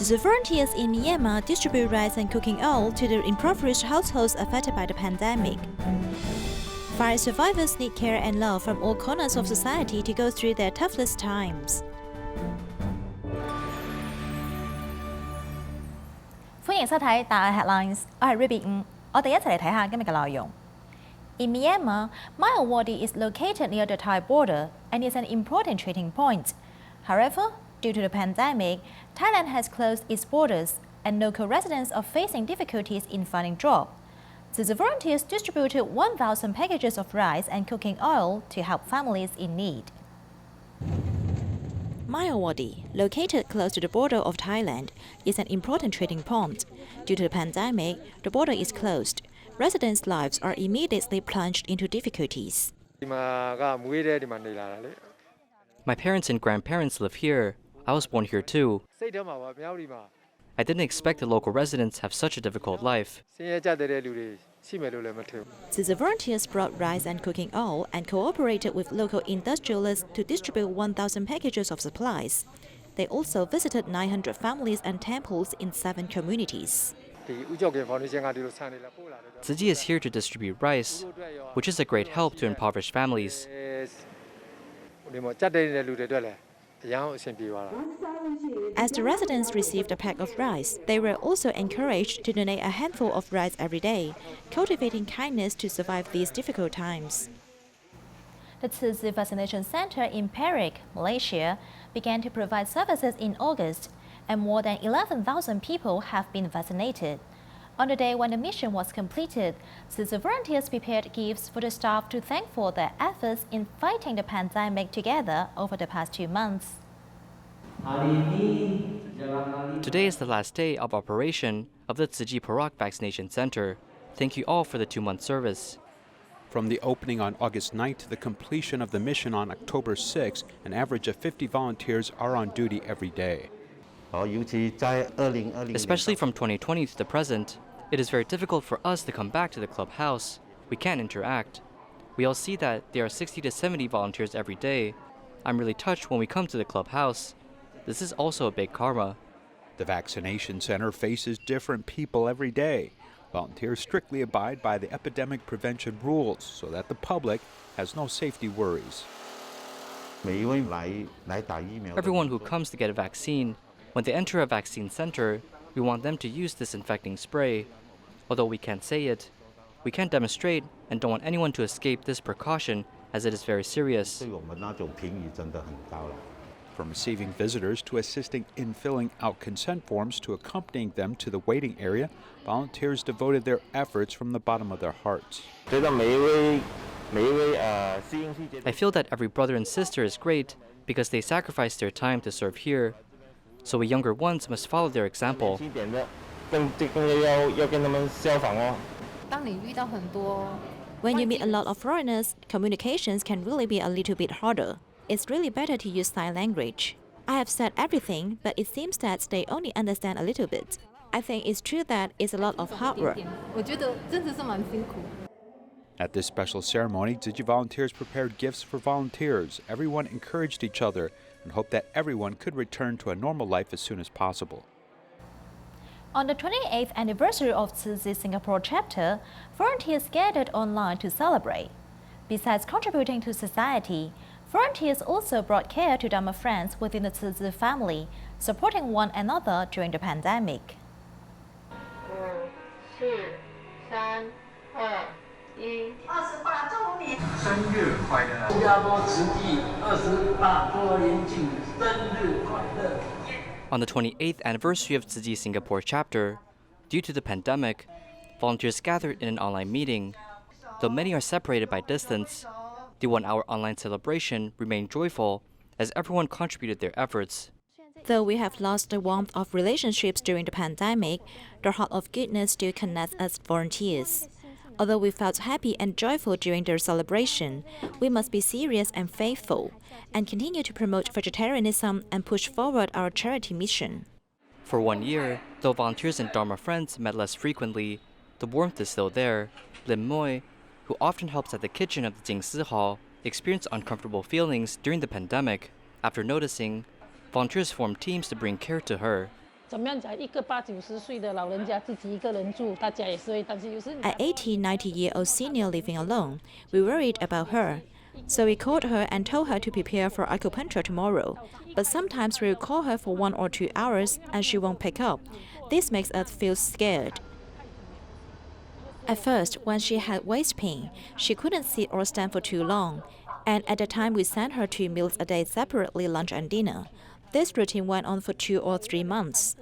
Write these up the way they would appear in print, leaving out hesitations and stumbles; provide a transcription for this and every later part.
Tzu volunteers in Myanmar distribute rice and cooking oil to the impoverished households affected by the pandemic. Fire survivors need care and love from all corners of society to go through their toughest times. 歡迎收睇大愛 Headlines， 我係 Ruby 5，我哋一齊嚟睇下今日嘅內容。In Myanmar, Myanmar is located near the Thai border and is an important trading point. However, due to the pandemic, Thailand has closed its borders and local residents are facing difficulties in finding jobs. So the volunteers distributed 1,000 packages of rice and cooking oil to help families in need. Myanmar, located close to the border of Thailand, is an important trading point. Due to the pandemic, the border is closed. Residents' lives are immediately plunged into difficulties. My parents and grandparents live here. I was born here too. I didn't expect the local residents have such a difficult life. The volunteers brought rice and cooking oil and cooperated with local industrialists to distribute 1,000 packages of supplies. They also visited 900 families and temples in 7 communities. Tzu Chi is here to distribute rice, which is a great help to impoverished families. As the residents received a pack of rice, they were also encouraged to donate a handful of rice every day, cultivating kindness to survive these difficult times. The Tzu Chi Vaccination Center in Perak, Malaysia, began to provide services in August, and more than 11,000 people have been vaccinated. On the day when the mission was completed, Tzu Chi volunteers prepared gifts for the staff to thank for their efforts in fighting the pandemic together over the past 2 months. Today is the last day of operation of the Tzu Chi Perak Vaccination Center. Thank you all for the 2-month service. From the opening on August 9th to the completion of the mission on October 6th, an average of 50 volunteers are on duty every day. Especially from 2020 to the present, it is very difficult for us to come back to the clubhouse. We can't interact. We all see that there are 60 to 70 volunteers every day. I'm really touched when we come to the clubhouse. This is also a big karma. The vaccination center faces different people every day. Volunteers strictly abide by the epidemic prevention rules so that the public has no safety worries. Everyone who comes to get a vaccine, when they enter a vaccine center, we want them to use disinfecting spray. Although we can't say it, we can't demonstrate and don't want anyone to escape this precaution as it is very serious. From receiving visitors to assisting in filling out consent forms to accompanying them to the waiting area, volunteers devoted their efforts from the bottom of their hearts. I feel that every brother and sister is great because they sacrifice their time to serve here. So we younger ones must follow their example. When you meet a lot of foreigners, communications can really be a little bit harder. It's really better to use sign language. I have said everything, but it seems that they only understand a little bit. I think it's true that it's a lot of hard work. At this special ceremony, Tzu Chi volunteers prepared gifts for volunteers. Everyone encouraged each other and hoped that everyone could return to a normal life as soon as possible. On the 28th anniversary of Tzu Chi Singapore chapter, volunteers gathered online to celebrate. Besides contributing to society, volunteers also brought care to Dharma friends within the Tzu Chi family, supporting one another during the pandemic. On the 28th anniversary of Tzu Chi Singapore chapter, due to the pandemic, volunteers gathered in an online meeting. Though many are separated by distance, the 1-hour online celebration remained joyful as everyone contributed their efforts. Though we have lost the warmth of relationships during the pandemic, the heart of goodness still connects us volunteers. Although we felt happy and joyful during their celebration, we must be serious and faithful, and continue to promote vegetarianism and push forward our charity mission. For 1 year, though volunteers and Dharma friends met less frequently, the warmth is still there. Lim Moi, who often helps at the kitchen of the Jingsi Hall, experienced uncomfortable feelings during the pandemic. After noticing, volunteers formed teams to bring care to her. At 80, 90-year-old senior living alone, we worried about her. So we called her and told her to prepare for acupuncture tomorrow. But sometimes we will call her for 1 or 2 hours and she won't pick up. This makes us feel scared. At first, when she had waist pain, she couldn't sit or stand for too long. And at the time we sent her 2 meals a day separately, lunch and dinner. This routine went on for 2 or 3 months.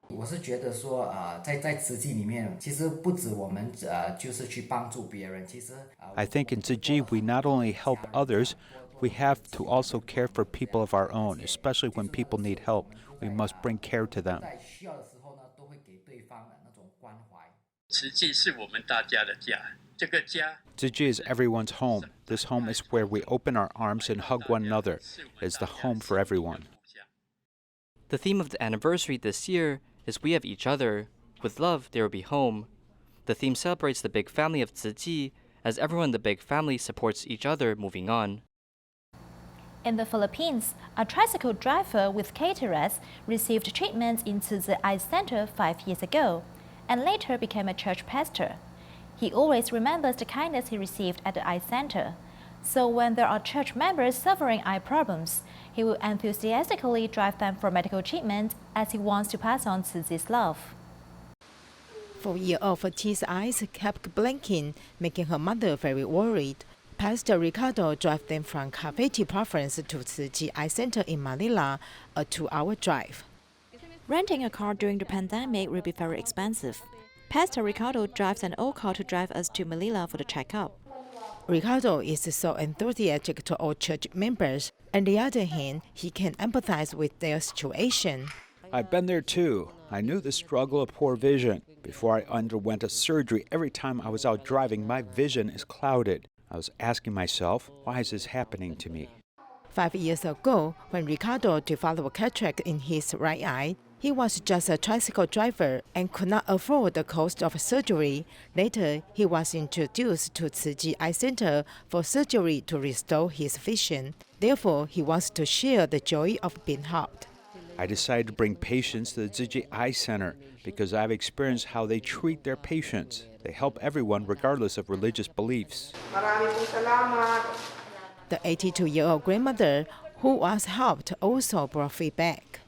我是觉得说在慈济里面，其实不止我们就是去帮助别人，其实 I think in Tzu Chi we not only help others, we have to also care for people of our own, especially when people need help. We must bring care to them. 在需要的时候呢，都会给对方的那种关怀。慈济是我们大家的家，这个家。 Tzu Chi is everyone's home. This home is where we open our arms and hug one another. It's the home for everyone. The theme of the anniversary this year is We Have Each Other. With love, there will be home. The theme celebrates the big family of Tzu Chi, as everyone in the big family supports each other moving on. In the Philippines, a tricycle driver with cataracts received treatment in Tzu Chi Eye Center 5 years ago, and later became a church pastor. He always remembers the kindness he received at the eye center. So when there are church members suffering eye problems, he will enthusiastically drive them for medical treatment as he wants to pass on Tzu Chi's love. 4-year-old Fati's eyes kept blinking, making her mother very worried. Pastor Ricardo drove them from Cavite province to Tzu Chi Eye Center in Manila, a 2-hour drive. Renting a car during the pandemic will be very expensive. Pastor Ricardo drives an old car to drive us to Manila for the checkup. Ricardo is so enthusiastic to all church members. On the other hand, he can empathize with their situation. I've been there too. I knew the struggle of poor vision. Before I underwent a surgery, every time I was out driving, my vision is clouded. I was asking myself, why is this happening to me? 5 years ago, when Ricardo developed a cataract in his right eye, he was just a tricycle driver and could not afford the cost of surgery. Later, he was introduced to Tzu Chi Eye Center for surgery to restore his vision. Therefore, he wants to share the joy of being helped. I decided to bring patients to the Tzu Chi Eye Center because I've experienced how they treat their patients. They help everyone regardless of religious beliefs. The 82-year-old grandmother who was helped also brought feedback.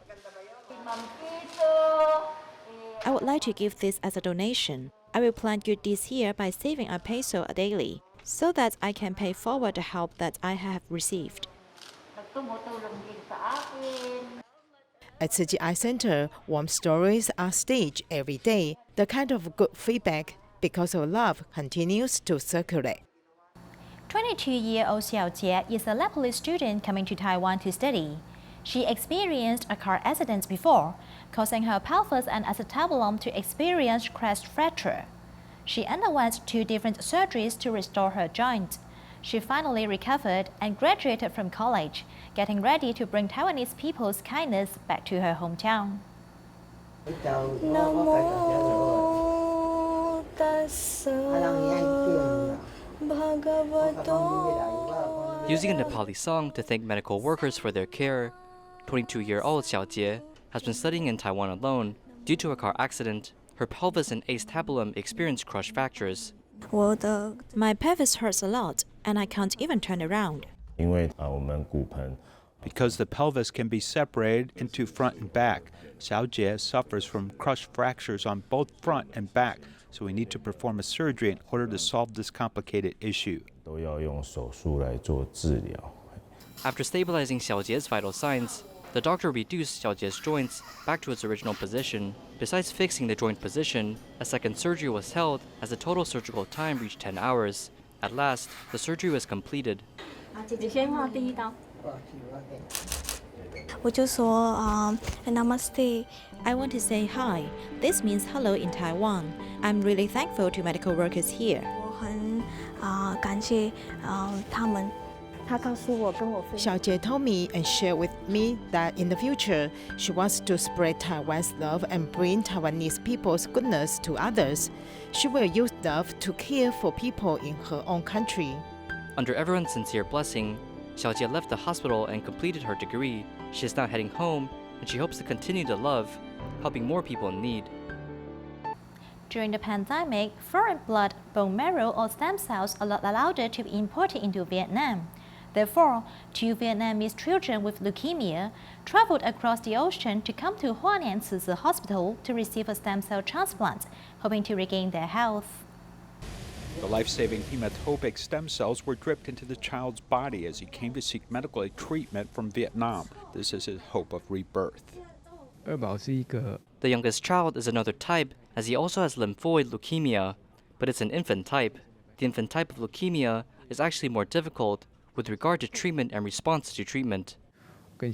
I would like to give this as a donation. I will plant good deeds here by saving a peso daily, so that I can pay forward the help that I have received. At Tzu Chi Eye Center, warm stories are staged every day. The kind of good feedback because of love continues to circulate. 22-year-old Xiao Jie is a Nepalese student coming to Taiwan to study. She experienced a car accident before, causing her pelvis and acetabulum to experience crest fracture. She underwent 2 different surgeries to restore her joint. She finally recovered and graduated from college, getting ready to bring Taiwanese people's kindness back to her hometown. Using a Nepali song to thank medical workers for their care, 22-year-old Xiao Jie has been studying in Taiwan alone. Due to a car accident, her pelvis and acetabulum experienced crushed fractures. My pelvis hurts a lot, and I can't even turn around. Because the pelvis can be separated into front and back, Xiao Jie suffers from crushed fractures on both front and back, so we need to perform a surgery in order to solve this complicated issue. After stabilizing Xiao Jie's vital signs, the doctor reduced Xiao Jie's joints back to its original position. Besides fixing the joint position, a second surgery was held as the total surgical time reached 10 hours. At last, the surgery was completed. Namaste. I want to say hi. This means hello in Taiwan. I'm really thankful to medical workers here. Xiao Jie told me and shared with me that in the future, she wants to spread Taiwan's love and bring Taiwanese people's goodness to others. She will use love to care for people in her own country. Under everyone's sincere blessing, Xiao Jie left the hospital and completed her degree. She is now heading home, and she hopes to continue to love helping more people in need. During the pandemic, foreign blood, bone marrow, or stem cells are not allowed to be imported into Vietnam. Therefore, 2 Vietnamese children with leukemia traveled across the ocean to come to Hoa Nian Tzu Chi Hospital to receive a stem cell transplant, hoping to regain their health. The life-saving hematopoietic stem cells were dripped into the child's body as he came to seek medical treatment from Vietnam. This is his hope of rebirth. The youngest child is another type, as he also has lymphoid leukemia, but it's an infant type. The infant type of leukemia is actually more difficult with regard to treatment and response to treatment. The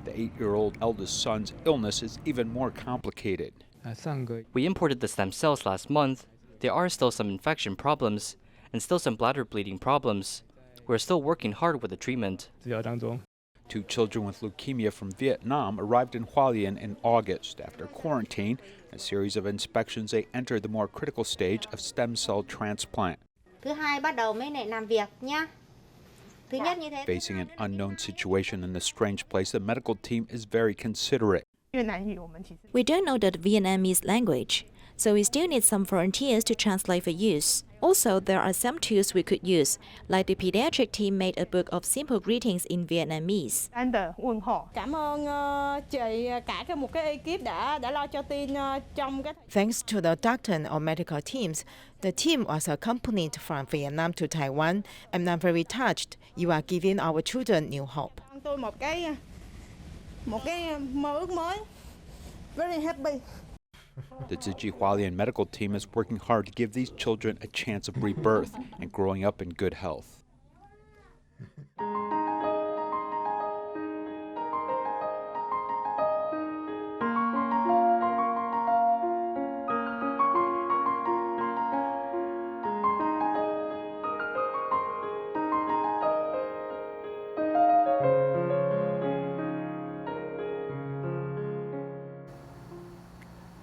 8-year-old eldest son's illness is even more complicated. We imported the stem cells last month. There are still some infection problems and still some bladder bleeding problems. We're still working hard with the treatment. 2 children with leukemia from Vietnam arrived in Hualien in August. After quarantine, a series of inspections, they entered the more critical stage of stem cell transplant. Facing an unknown situation in this strange place, the medical team is very considerate. We don't know the Vietnamese language, so we still need some volunteers to translate for use. Also, there are some tools we could use, like the pediatric team made a book of simple greetings in Vietnamese. Thanks to the doctor or medical teams, the team was accompanied from Vietnam to Taiwan. I'm not very touched. You are giving our children new hope. Very happy. The Tzu Chi Hualien medical team is working hard to give these children a chance of rebirth and growing up in good health.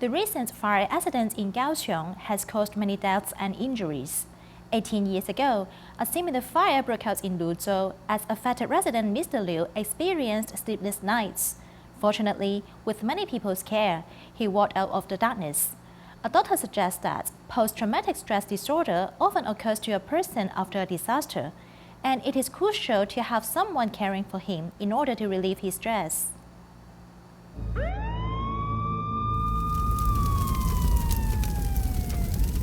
The recent fire accident in Kaohsiung has caused many deaths and injuries. 18 years ago, a similar fire broke out in Luzhou as affected resident Mr. Liu experienced sleepless nights. Fortunately, with many people's care, he walked out of the darkness. A doctor suggests that post-traumatic stress disorder often occurs to a person after a disaster, and it is crucial to have someone caring for him in order to relieve his stress.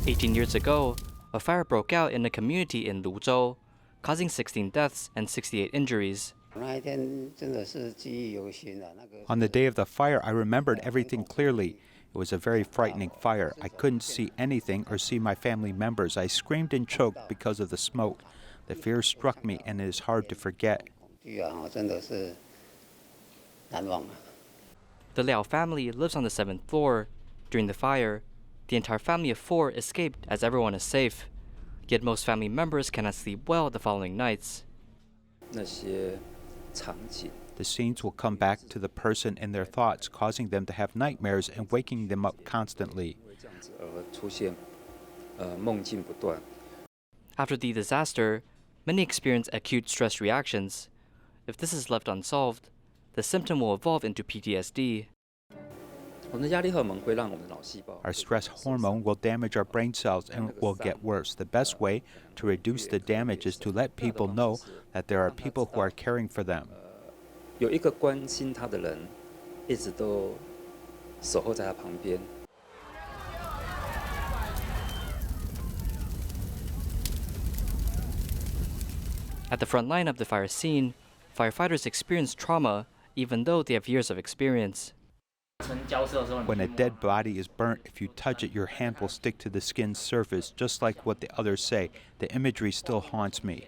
18 years ago, a fire broke out in a community in Luzhou, causing 16 deaths and 68 injuries. On the day of the fire, I remembered everything clearly. It was a very frightening fire. I couldn't see anything or see my family members. I screamed and choked because of the smoke. The fear struck me, and it is hard to forget. The Liao family lives on the 7th floor. During the fire, the entire family of 4 escaped as everyone is safe. Yet most family members cannot sleep well the following nights. The scenes will come back to the person in their thoughts, causing them to have nightmares and waking them up constantly. After the disaster, many experience acute stress reactions. If this is left unsolved, the symptom will evolve into PTSD. Our stress hormone will damage our brain cells and will get worse. The best way to reduce the damage is to let people know that there are people who are caring for them. At the front line of the fire scene, firefighters experience trauma even though they have years of experience. When a dead body is burnt, if you touch it, your hand will stick to the skin's surface, just like what the others say. The imagery still haunts me.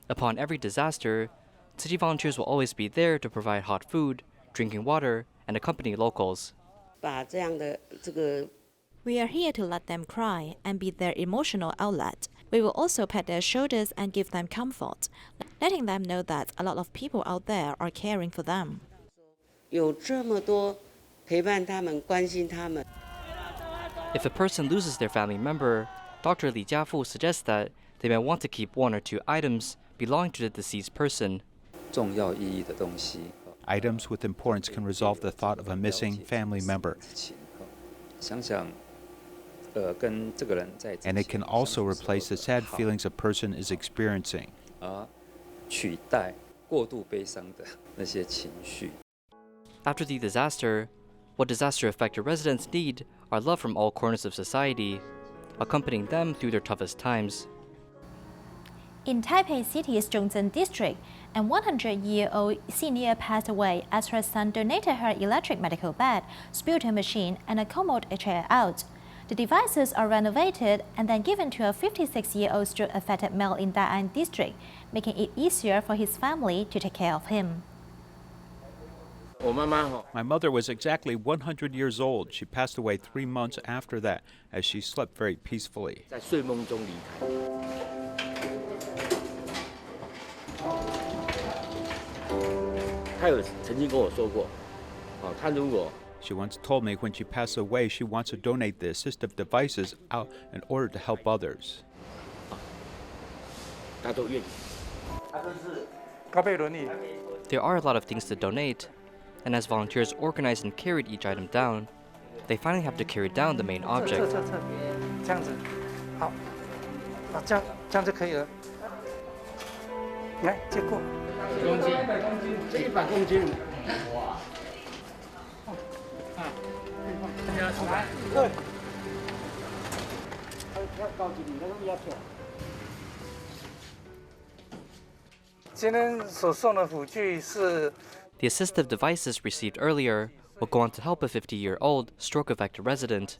Upon every disaster, Tzu Chi volunteers will always be there to provide hot food, drinking water, and accompany locals. We are here to let them cry and be their emotional outlet. We will also pat their shoulders and give them comfort, letting them know that a lot of people out there are caring for them. If a person loses their family member, Dr. Li Jiafu suggests that they may want to keep 1 or 2 items belonging to the deceased person. Items with importance can resolve the thought of a missing family member. And it can also replace the sad feelings a person is experiencing. After the disaster, what disaster-affected residents need are love from all corners of society, accompanying them through their toughest times. In Taipei City's Zhongzhen district, an 100-year-old senior passed away as her son donated her electric medical bed, splinter machine, and a commode chair out. The devices are renovated and then given to a 56-year-old stroke-affected male in Da'an district, making it easier for his family to take care of him. My mother was exactly 100 years old. She passed away 3 months after that, as she slept very peacefully. She once told me when she passed away, she wants to donate the assistive devices out in order to help others. There are a lot of things to donate, and as volunteers organized and carried each item down, they finally have to carry down the main object. The assistive devices received earlier will go on to help a 50-year-old stroke-affected resident.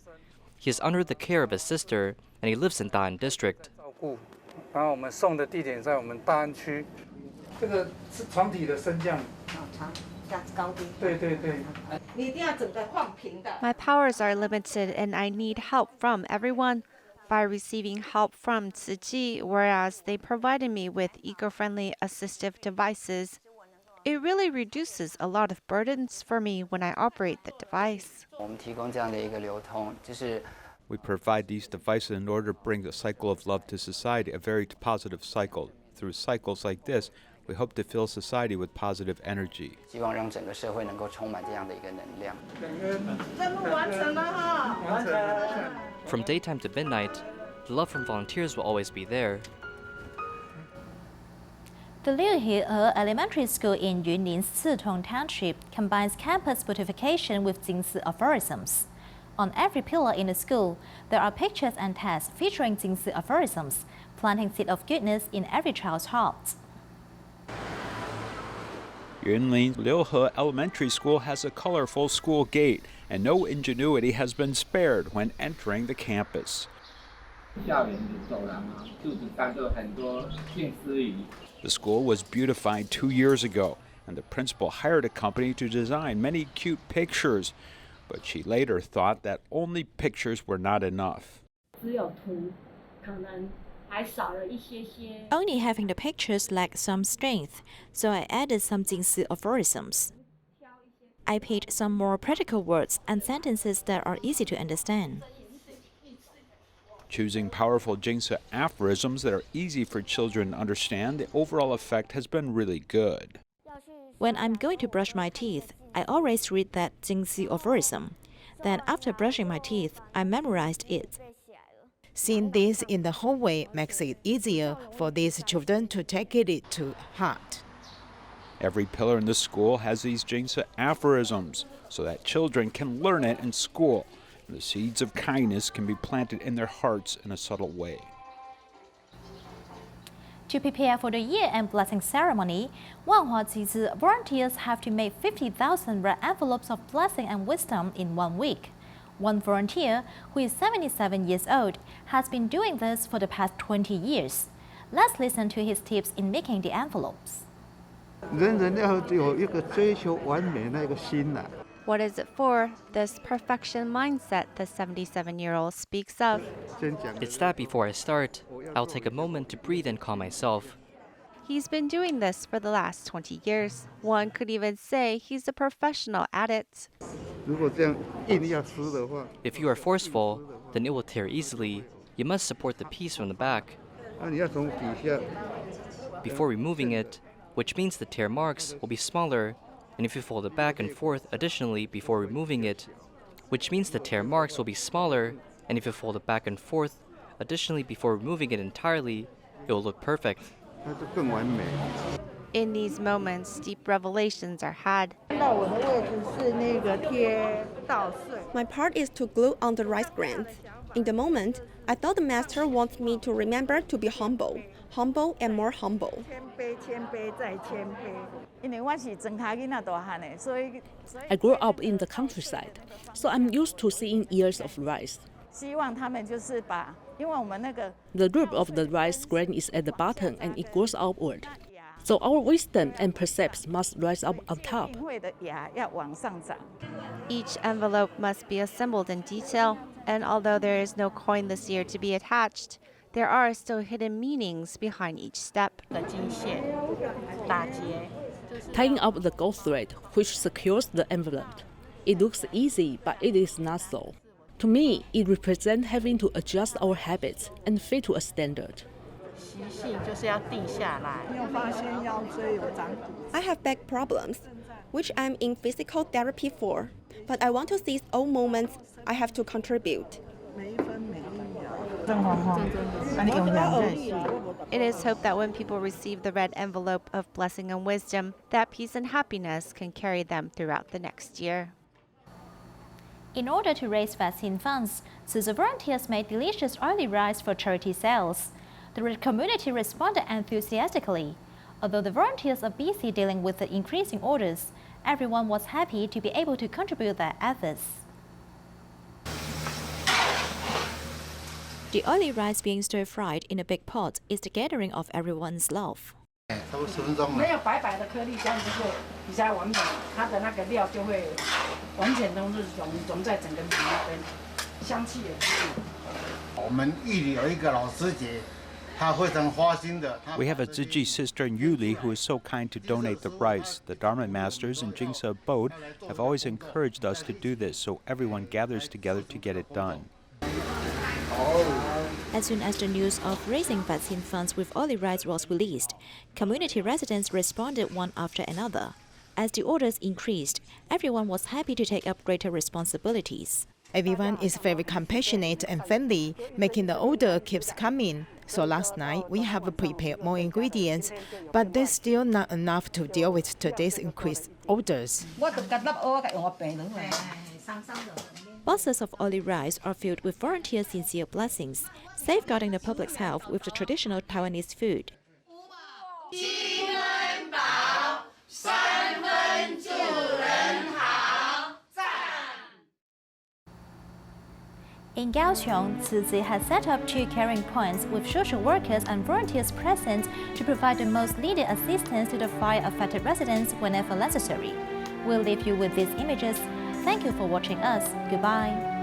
He is under the care of his sister, and he lives in Da'an district. My powers are limited and I need help from everyone. By receiving help from Tzu Chi, whereas they provided me with eco-friendly assistive devices, it really reduces a lot of burdens for me when I operate the device. We provide these devices in order to bring the cycle of love to society, a very positive cycle. Through cycles like this, we hope to fill society with positive energy. From daytime to midnight, the love from volunteers will always be there. The Liu He Elementary School in Yunlin's Citong Township combines campus beautification with Jingsi aphorisms. On every pillar in the school, there are pictures and texts featuring Jingsi aphorisms, planting seed of goodness in every child's heart. Yunlin Liu He Elementary School has a colorful school gate, and no ingenuity has been spared when entering the campus. The school was beautified 2 years ago, and the principal hired a company to design many cute pictures, but she later thought that only pictures were not enough. Only having the pictures lacked some strength, so I added some Jingsi aphorisms. I picked some more practical words and sentences that are easy to understand. Choosing powerful Jingsi aphorisms that are easy for children to understand, the overall effect has been really good. When I'm going to brush my teeth, I always read that Jingsi aphorism. Then after brushing my teeth, I memorized it. Seeing this in the hallway makes it easier for these children to take it to heart. Every pillar in the school has these Jingsi aphorisms so that children can learn it in school. And the seeds of kindness can be planted in their hearts in a subtle way. To prepare for the year-end blessing ceremony, Wanhua Zizi volunteers have to make 50,000 red envelopes of blessing and wisdom in 1 week. One volunteer, who is 77 years old, has been doing this for the past 20 years. Let's listen to his tips in making the envelopes. What is it for? This perfection mindset the 77-year-old speaks of. It's that before I start, I'll take a moment to breathe and calm myself. He's been doing this for the last 20 years. One could even say he's a professional at it. If you are forceful, then it will tear easily. You must support the piece from the back before removing it, which means the tear marks will be smaller and if you fold it back and forth additionally before removing it, which means the tear marks will be smaller, and if you fold it back and forth additionally before removing it entirely, it will look perfect. In these moments, deep revelations are had. My part is to glue on the rice grains. In the moment, I thought the master wants me to remember to be humble, humble and more humble. I grew up in the countryside, so I'm used to seeing ears of rice. The root of the rice grain is at the bottom and it grows outward. So our wisdom and precepts must rise up on top. Each envelope must be assembled in detail, and although there is no coin this year to be attached, there are still hidden meanings behind each step. Tying up the gold thread, which secures the envelope. It looks easy, but it is not so. To me, it represents having to adjust our habits and fit to a standard. I have back problems, which I'm in physical therapy for, but I want to seize all moments I have to contribute. It is hoped that when people receive the red envelope of blessing and wisdom, that peace and happiness can carry them throughout the next year. In order to raise vaccine funds, Tzu volunteers made delicious oily rice for charity sales. The community responded enthusiastically. Although the volunteers are busy dealing with the increasing orders, everyone was happy to be able to contribute their efforts. The oily rice being stir-fried in a big pot is the gathering of everyone's love. We have a Tzu Chi sister in Yuli who is so kind to donate the rice. The Dharma masters in Jingsa Abode have always encouraged us to do this, so everyone gathers together to get it done. As soon as the news of raising vaccine funds with oily rice was released, community residents responded one after another. As the orders increased, everyone was happy to take up greater responsibilities. Everyone is very compassionate and friendly, making the order keeps coming. So last night, we have prepared more ingredients, but there's still not enough to deal with today's increased orders. Boxes of oily rice are filled with volunteers' sincere blessings, safeguarding the public's health with the traditional Taiwanese food. In Kaohsiung, Tzu Chi has set up 2 caring points with social workers and volunteers present to provide the most needed assistance to the fire-affected residents whenever necessary. We'll leave you with these images. Thank you for watching us. Goodbye.